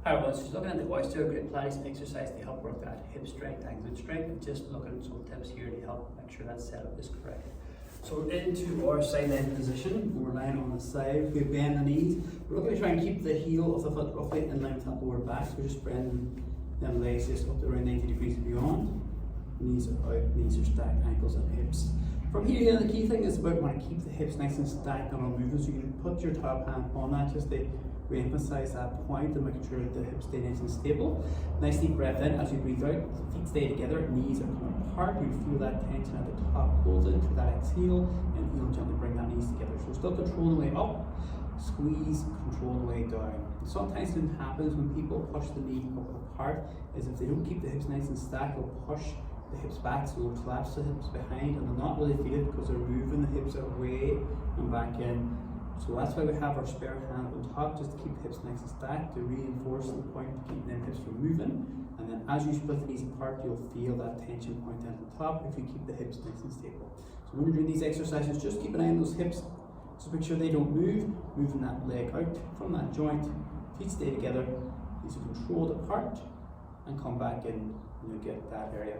Hi everyone, so just looking at the oyster, great Pilates exercise to help work that hip strength and glute strength, and just looking at some tips here to help make sure that setup is correct. So we're into our side leg position. We're lying on the side, we bend the knees. We're looking to try and keep the heel of the foot roughly in line with that lower back, so we're just bending them legs just up to around 90 degrees and beyond. Knees are out, knees are stacked, ankles and hips. From here, the key thing is about want to keep the hips nice and stacked and on moving, so you can put your top hand on that just to re-emphasize that point and making sure that the hips stay nice and stable. Nice deep breath in as you breathe out, feet stay together, knees are coming apart, you feel that tension at the top, hold it to that exhale, and heel gently bring that knees together. So still control the way up, squeeze, control the way down. Sometimes what happens when people push the knee apart is if they don't keep the hips nice and stacked, they'll push the hips back, so they'll collapse the hips behind, and they'll not really feel it because they're moving the hips away and back in. So that's why we have our spare hand on top, just to keep the hips nice and stacked, to reinforce the point of keeping them hips from moving. And then as you split the knees apart, you'll feel that tension point at the top if you keep the hips nice and stable. So when you're doing these exercises, just keep an eye on those hips, just make sure they don't move, moving that leg out from that joint, feet stay together, knees are controlled apart, and come back in and you'll get that area.